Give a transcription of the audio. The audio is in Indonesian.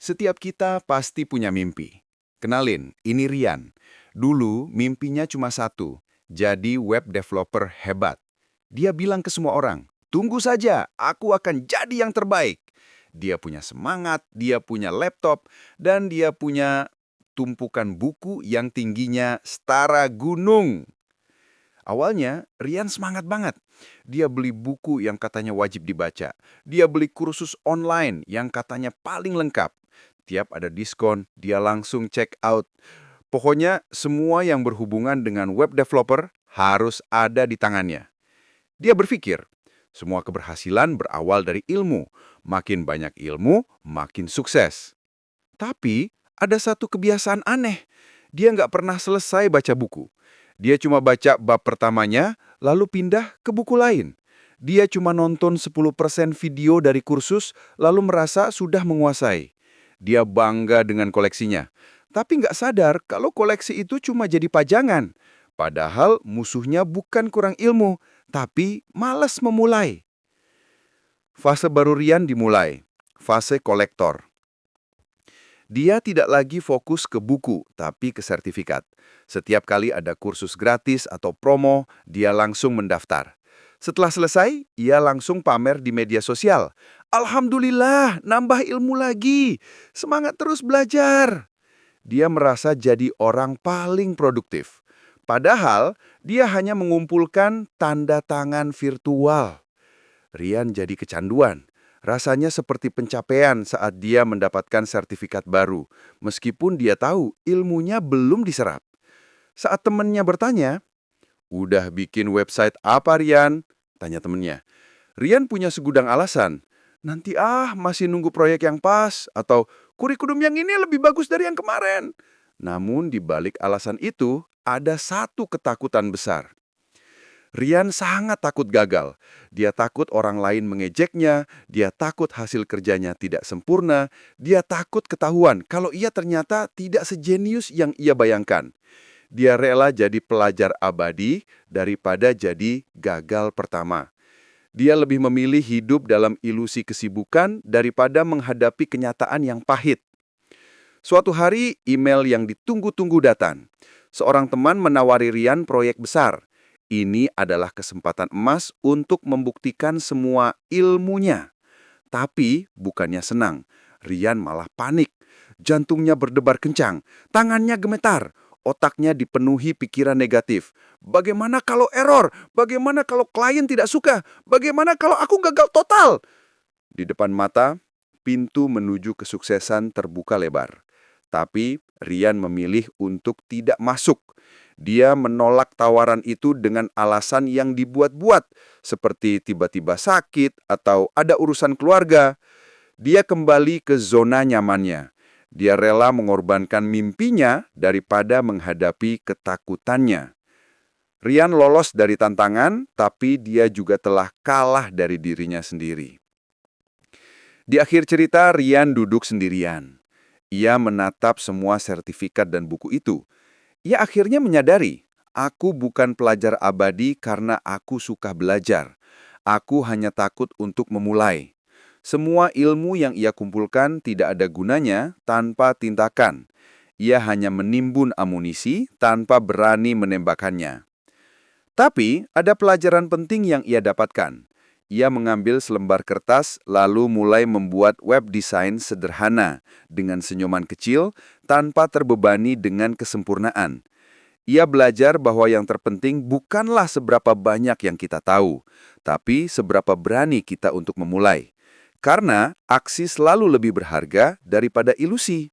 Setiap kita pasti punya mimpi. Kenalin, ini Rian. Dulu mimpinya cuma satu, jadi web developer hebat. Dia bilang ke semua orang, tunggu saja, aku akan jadi yang terbaik. Dia punya semangat, dia punya laptop, dan dia punya tumpukan buku yang tingginya setara gunung. Awalnya, Rian semangat banget. Dia beli buku yang katanya wajib dibaca. Dia beli kursus online yang katanya paling lengkap. Tiap ada diskon, dia langsung check out. Pokoknya semua yang berhubungan dengan web developer harus ada di tangannya. Dia berpikir, semua keberhasilan berawal dari ilmu. Makin banyak ilmu, makin sukses. Tapi ada satu kebiasaan aneh. Dia nggak pernah selesai baca buku. Dia cuma baca bab pertamanya, lalu pindah ke buku lain. Dia cuma nonton 10% video dari kursus, lalu merasa sudah menguasai. Dia bangga dengan koleksinya. Tapi nggak sadar kalau koleksi itu cuma jadi pajangan. Padahal musuhnya bukan kurang ilmu, tapi malas memulai. Fase baru Rian dimulai. Fase kolektor. Dia tidak lagi fokus ke buku, tapi ke sertifikat. Setiap kali ada kursus gratis atau promo, dia langsung mendaftar. Setelah selesai, ia langsung pamer di media sosial. Alhamdulillah, nambah ilmu lagi. Semangat terus belajar. Dia merasa jadi orang paling produktif. Padahal, dia hanya mengumpulkan tanda tangan virtual. Rian jadi kecanduan. Rasanya seperti pencapaian saat dia mendapatkan sertifikat baru, meskipun dia tahu ilmunya belum diserap. Saat temannya bertanya, "Udah bikin website apa, Rian?" Tanya temannya. Rian punya segudang alasan. Nanti masih nunggu proyek yang pas, atau kurikulum yang ini lebih bagus dari yang kemarin. Namun di balik alasan itu, ada satu ketakutan besar. Rian sangat takut gagal. Dia takut orang lain mengejeknya, dia takut hasil kerjanya tidak sempurna, dia takut ketahuan kalau ia ternyata tidak sejenius yang ia bayangkan. Dia rela jadi pelajar abadi daripada jadi gagal pertama. Dia lebih memilih hidup dalam ilusi kesibukan daripada menghadapi kenyataan yang pahit. Suatu hari, email yang ditunggu-tunggu datang. Seorang teman menawari Rian proyek besar. Ini adalah kesempatan emas untuk membuktikan semua ilmunya. Tapi bukannya senang, Rian malah panik. Jantungnya berdebar kencang, tangannya gemetar, otaknya dipenuhi pikiran negatif. Bagaimana kalau error? Bagaimana kalau klien tidak suka? Bagaimana kalau aku gagal total? Di depan mata, pintu menuju kesuksesan terbuka lebar. Tapi Rian memilih untuk tidak masuk. Dia menolak tawaran itu dengan alasan yang dibuat-buat, seperti tiba-tiba sakit atau ada urusan keluarga. Dia kembali ke zona nyamannya. Dia rela mengorbankan mimpinya daripada menghadapi ketakutannya. Rian lolos dari tantangan, tapi dia juga telah kalah dari dirinya sendiri. Di akhir cerita, Rian duduk sendirian. Ia menatap semua sertifikat dan buku itu. Ia akhirnya menyadari, aku bukan pelajar abadi karena aku suka belajar. Aku hanya takut untuk memulai. Semua ilmu yang ia kumpulkan tidak ada gunanya tanpa tindakan. Ia hanya menimbun amunisi tanpa berani menembakkannya. Tapi ada pelajaran penting yang ia dapatkan. Ia mengambil selembar kertas lalu mulai membuat web design sederhana dengan senyuman kecil tanpa terbebani dengan kesempurnaan. Ia belajar bahwa yang terpenting bukanlah seberapa banyak yang kita tahu, tapi seberapa berani kita untuk memulai. Karena aksi selalu lebih berharga daripada ilusi.